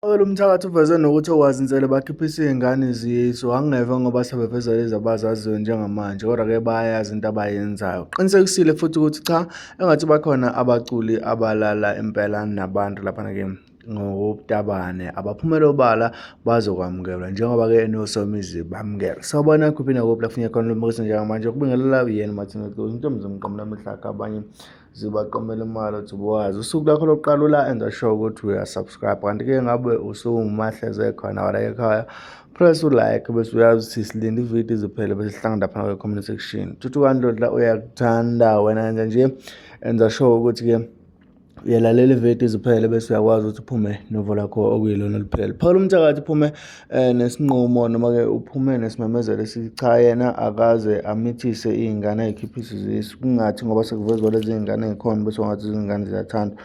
Umthakathi uveze nokuthi okwazi insele bakhiphisa iy'ngane izisu angingeva ngoba sebeveza lezi abazaziyo njengamanje kodwa-ke bayayazi into abayenzayo. Qinisekisile futhi ukuthi cha engathi bakhona abaculi abalala impela nabantu laphana-ke ngokutabane abaphumela obala bazokwamukelwa njengoba-ke nosomizwi bamukela. Sawubona kuphi nakuphi lafunye khona lombukiso njengamanje ukubingelela yena Martin intombi zomqomo mihlaka abanye zibaqomela imali uthi ubuwazi usuku lakho lokuqala ula enza sure ukuthi uyasubscribe kanti-ke ngabe usumahleze khona wala ekhaya press ulike bese uyazi ukuthi silinde ividiyo iziphele bese sihlangana phana kwe-comment section thuthukandlodla uyakuthanda wena enza nje enza sure ukuthi-ke uyalalela ividiyo iziphele bese uyakwazi ukuthi uphume novo lakho okuyilona liphele. Phawula umthakathi uphume nesinqumo noma-ke uphume nesimemezelo esithi cha yena akaze amithise iy'ngane ay'khiphise izisu kungathi ngoba sekuvezwa lezi iy'ngane ey'khona bese wangathi izingane ziyathandwa.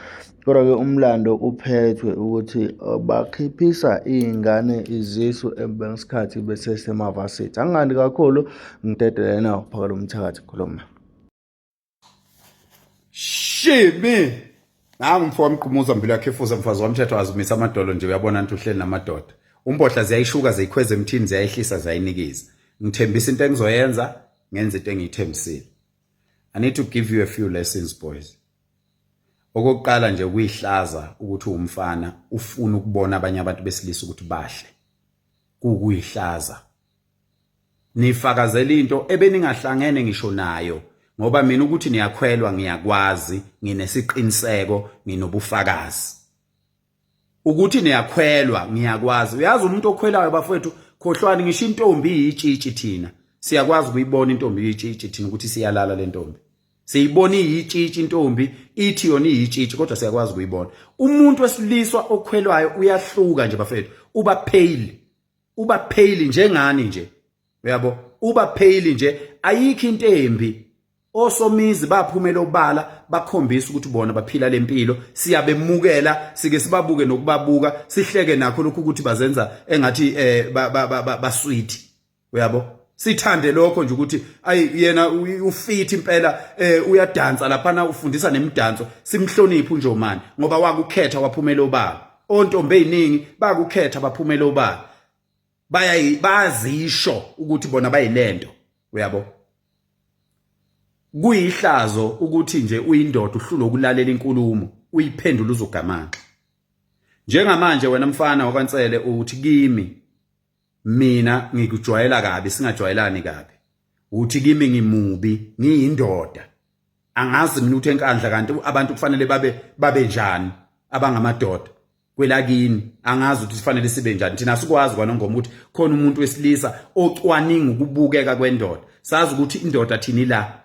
Kodwa-ke umlando uphethwe ukuthi bakhiphisa iy'ngane izisu ngesikhathi besesemavasithi. Angingandi kakhulu ngidedele nawo phakathi umthakathi khuluma. Shimi nangu mfo wamqhumuza mbili yakhefuza mfazi wamthetho azumisa amadolo nje uyabona nti uhleli namadoda umbohla ziyayishuka ziyikhweza emthini ziyayihlisa ziyayinikiza ngithembisa into engizoyenza ngenza into engiyithembisile. I need to give you a few lessons boys. Okokuqala nje kuyihlaza ukuthi umfana ufuna ukubona abanye abantu besilisa ukuthi bahle kuyihlaza nifakazela into ebeningahlangene ngisho nayo ngoba mina ukuthi niyakhwelwa ngiyakwazi nginesiqiniseko nginobufakazi ukuthi niyakhwelwa ngiyakwazi. Uyazi umuntu okhwelayo bafowethu khohlwani ngisho intombi iyitshitshi thina siyakwazi ukuyibona intombi iyitshitshi thina ukuthi siyalala le ntombi siyibona iyitshitshi intombi ithi yona iyitshitshi kodwa siyakwazi ukuyibona. Umuntu wesiliswa okhwelwayo uyahluka nje bafowethu uba pale njengani nje uyabo uba pale nje ayikho into embi. Osomizi baphumela obala bakhombisa ukuthi bona baphila lempilo siyabemukela sike sibabuke nokubabuka sihleke nakho lokho ukuthi bazenza engathi basweet uyabo sithande lokho nje ukuthi ayi yena ufit impela uyadansa laphana ufundisa nemidanso simhloniphe unjomani ngoba wakukhetha waphumela obala. Ontombe eziningi bakukhetha baphumela obala bayazisho ukuthi bona bayilento uyabo. Kuyihlazo ukuthi nje uyindoda uhlule ukulalela inkulumo uyiphendula uzogamanxa. Njengamanje wena mfana wakwaNtsele uthi kimi mina ngikujwayela kabi singajwayelani kabi. Uthi kimi ngimubi ngiyindoda. Angazi mina ukuthi enkandla kanti abantu kufanele babe njani abangamadoda. Kwelakini angazi ukuthi sifanele sibe njani. Thina sikwazi kwanongoma ukuthi khona umuntu wesilisa ocwaninga ukubukeka kwendoda. Sazi ukuthi indoda thini la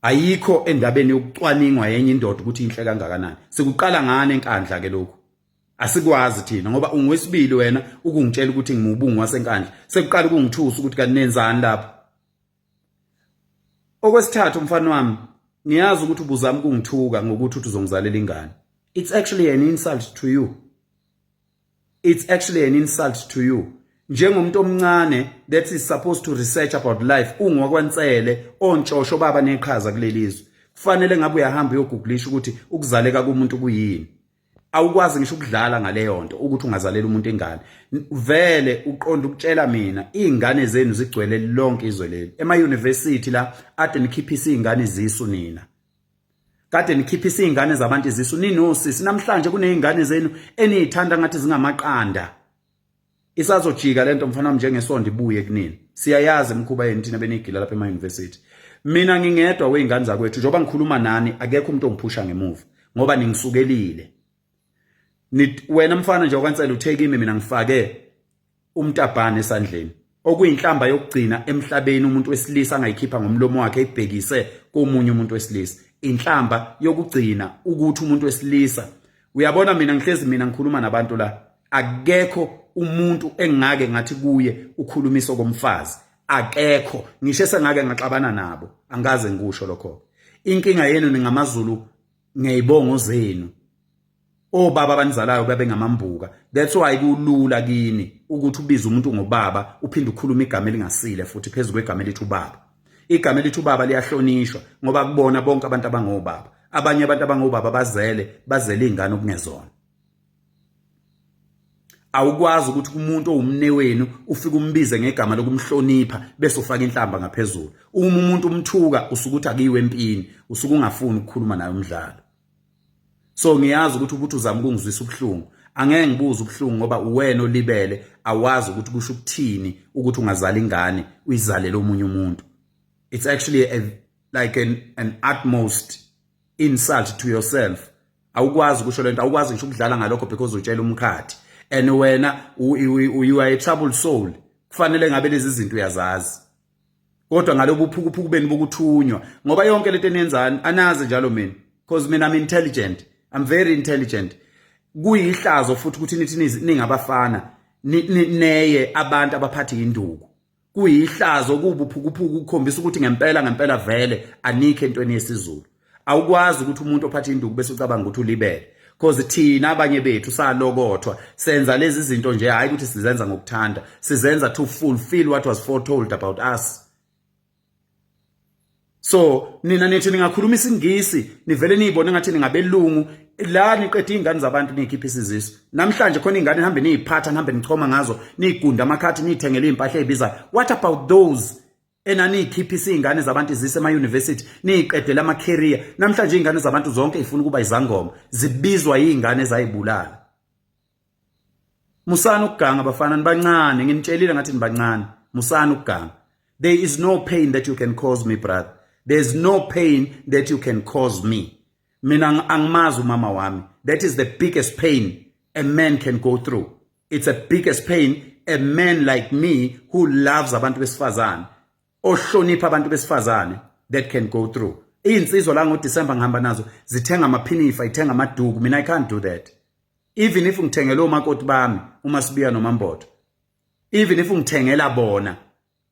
ayikho endabeni yokucwaningwa yenye indoda ukuthi inhle kangakanani. Sikuqala ngane enkandla ke lokho. Asikwazi thina ngoba ungwesibili wena ukungitshela ukuthi ngimubungu wasenkandla. Sekuqala ukungithusa ukuthi kanti nenzani lapha. Okwesithathu mfana wami ngiyazi ukuthi ubuzama ukungithuka ngokuthi uzongizalela ingane. It's actually an insult to you. It's actually an insult to you. Njengomuntu omncane that is supposed to research about life ungwakwaNtsele ontshosho baba neqhaza kulelizwe kufanele ngabe uyahamba uyogooglisha ukuthi ukuzaleka kumuntu kuyini. Awukwazi ngisho ukudlala ngaleyo nto ukuthi ungazalela umuntu ingane. Vele uqonda ukutshela mina izingane zenu zigcwele lonke izwe leli ema university la ade nikhiphisa izingane izisu nina. Kade nikhiphisa izingane zabantu izisu ninosisi namhlanje kunezingane zenu enizithanda ngathi zingamaqanda. Isazojika lento mfana njengesonto ibuye kunini. Siyayazi imkhuba yenu thina benigila lapha ema university. Mina ngingedwa weingane zakwethu njoba ngikhuluma nani akekho umuntu ongiphusha ngemuva ngoba ningisukelile. Wena mfana nje wakwaNtsele uthekimi mina ngifake umtabhane esandleni. Okuyinhlamba yokugcina emhlabeni umuntu wesilisa angayikhipha ngomlomo wakhe ebhekise komunye umuntu wesilisa. Inhlamba yokugcina ukuthi umuntu wesilisa uyabona mina ngihlezi mina ngikhuluma nabantu la akekho umuntu engake ngathi kuye ukhulumisa komfazi akekho ngisho sengake ngaxabana nabo angaze ngikusho lokho. Inkinga yenu ningamaZulu ngiyibongo zenu obaba abanizalayo babe ngamambuka. That's why kulula kini ukuthi ubize umuntu ngobaba uphinde ukhuluma igama elingasile futhi phezulu kwegama elithi ubaba. Igama elithi ubaba liyahlonishwa ngoba kubona bonke abantu abangobaba. Abanye abantu abangobaba bazele izingane okungezona. awukwazi ukuthi umuntu owumne wenu ufike umbize ngegama lokumhlonipha bese ufaka inhlamba ngaphezulu. Uma umuntu umthuka usukuthi akiwe empini, usuke ungafuni ukukhuluma naye umdlalo. So ngiyazi ukuthi uzama ukungizwisa ubuhlungu. Angeke ngibuze ubuhlungu ngoba uwena olibele, awazi ukuthi kusho ukuthini ukuthi ungazala ingane uyizalele omunye umuntu. It's actually like an utmost insult to yourself. Awukwazi kusho lento, awukwazi ngisho ukudlala ngalokho because utshela umkhathi. And wena you are a troubled soul. Kufanele ngabe lezi zinto uyazazi. Kodwa ngalobu uphukuphuku beni bokuthunywa ngoba yonke lento enenzani anazi njalo mina because mina I'm intelligent. I'm very intelligent. Kuyihlazo futhi ukuthi nithi ningabafana neye abantu abaphathi induku. Kuyihlazo kubuphukuphuku ukukhombisa ukuthi ngempela vele anikho entweni yesizulu. Awukwazi ukuthi umuntu ophatha induku bese ucabanga ukuthi ulibele. Because thina abanye bethu salokothwa senza lezi zinto nje hayi ukuthi sizenza ngokuthanda, sizenza to fulfill what was foretold about us. So nina nithi ningakhuluma isingisi nivele niyibone ngathi ningabelungu la niqeda izingane zabantu Nikhiphisa izisu. Namhlanje khona izingane nihambe niyiphatha nihambe nichoma ngazo nigunda amakhathi nithengele izimpahla ezibizayo. What about those enaniyikhipha izingane zabantu izise ema university niyiqedela ama career? Namhlanje izingane zabantu zonke zifuna kuba izangoma, zibizwa izingane ezayibulala. Musana ukuganga bafana nibancane, nginitshelile ngathi nibancane. Musana ukuganga. There is no pain that you can cause me, brother. There's no pain that you can cause me. Mina angimazi umama wami. That is the biggest pain a man can go through. It's the biggest pain a man like me who loves abantu besifazane, ohlonipha abantu besifazane, that can go through. Insizwa la ngoDecember ngihamba nazo zithenga amaphinifa, ithenga amaduku. Mina I can't do that. Even if ngithengela omakoti bami uMasibiya noMambodo, even if ngithengela bona,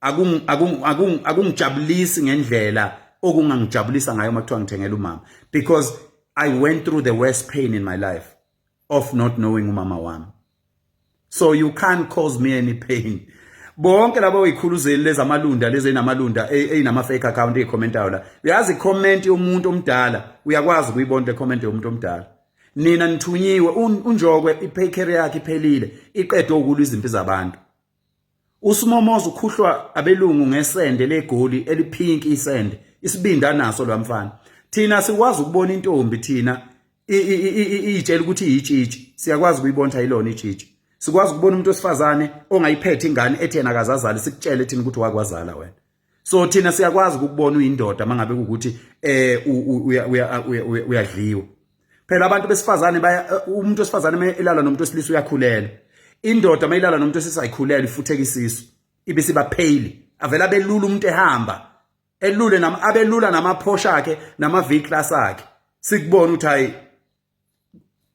akungijabulisi ngendlela okungangijabulisa ngayo makuthiwa ngithengela umama, because I went through the worst pain in my life of not knowing umama wami. So you can't cause me any pain. Bonke labo oyikhuluzeli lezamalunda lezi enamalunda enama fake account ezikhomentayo la, uyazi icomment yomuntu omdala uyakwazi ukuyibona le comment yomuntu omdala. Nina nithunyiwe unjokwe ipay career yakhe iphelile iqedwe ukulwa izimpi zabantu. Usimomoza ukhuhlwa abelungu ngesende legoli eliphinki isende isibinda naso lwamfana. Thina sikwazi ukubona intombi thina itshela ukuthi iyitshitshi, siyakwazi ukuyibona ayilona itshitshi. Sikwazi ukubona umuntu osifazane ongayiphethe ingane ethi yena akazazali sikutshele thina ukuthi wakwazala wena. So thina siyakwazi ukubona uyindoda mangabe ukuthi uyadliwa. Phela abantu besifazane umuntu osifazane elala nomuntu wesilisa uyakhulela. Indoda mayilala nomuntu esisayikhulele ifutheka isisu ibese bapheli avela belula umuntu ehamba elule abelula namaphosha akhe nama-V-class akhe sikubona ukuthi hayi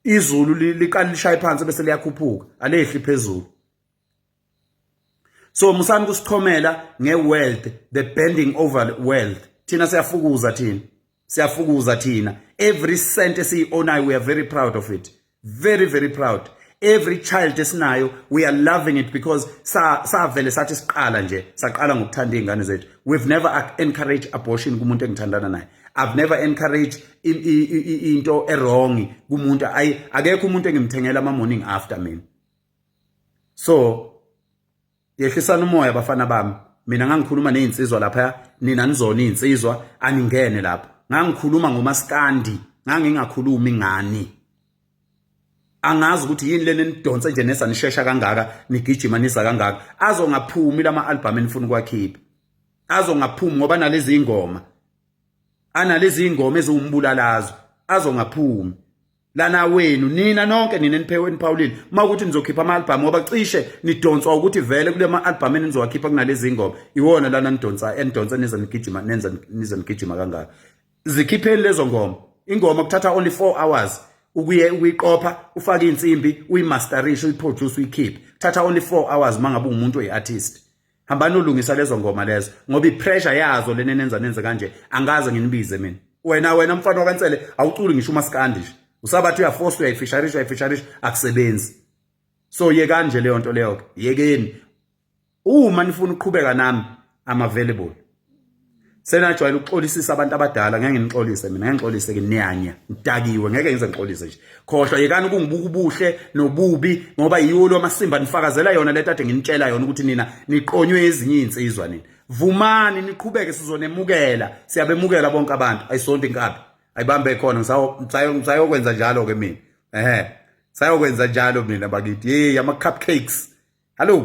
izulu liqala lishaye phansi bese liyakhuphuka alehli phezulu. So musani kusichomela nge-wealth, the bending over wealth. Thina siyafukuza thina every cent esiyi-onayo we are very proud of it, very proud. Every child esinayo we are loving it because savele sathi siqala nje saqala ngokuthanda izingane zethu. We've never encouraged abortion kumuntu engithandana naye. I've never encouraged into wrong kumuntu. Akekho umuntu engimthengela ama morning after mina. So yehlisana umoya bafana bami. Mina ngangikhuluma nezinsizwa lapha, nina nizona izinsizwa aningene lapha. Ngangikhuluma ngomaskandi, ngangingakhulumi ngani. Angazi ukuthi yini lena nidonsa nje nesanishesha kangaka nigijima nisa kangaka. Azongaphumi lama album enifuna ukwakhipha. Azongaphumi ngoba nalezi ingoma. Analezi ingoma eziwumbulalazo. Azongaphumi. Lana wenu nina nonke nina enipheweni Paulini mawukuthi nizokhipha ama album ngoba cishe nidonswa ukuthi vele kule ma album enizowakhipha kunalezi ingoma. Iwona lana nidonsa neza nigijima kangaka. Zikhipheni lezo ngoma. Ingoma kuthatha only 4 hours. Uyiqopha ufaka insimbi uyimasterisha uyiproduce uyikhiphe thatha only 4 hours mangabe umuntu oyiartist. Hambani ulungisa lezo ngoma lezo ngoba ipressure yazo lena nenze kanje angaze nginibize mina. Wena mfana wakaNtsele awuculi ngisho umaskandi nje usabathi uyaforce uyayifisharisha akusebenzi. So yekani nje leyo nto leyo, yekeni. Uma nifuna ukuqhubeka nami I'm available. senajwayela ukuxolisisa abantu abadala ngeke nginixolise mina ngeke ngixolise ke nyanya ngidakiwe ngeke ngize ngixolise nje khohlwa yekani ukungibuka ubuhle nobubi ngoba yiwo lo masimba nifakazela yona lento ade nginitshela yona ukuthi nina niqonywe ezinye insizwa nina vumani niqhubeke sizonemukela siyabemukela bonke abantu ayisonto inkabi ayibambe khona ngisayokwenza njalo ke mina sayokwenza njalo mina bakithi hey ama cupcakes hello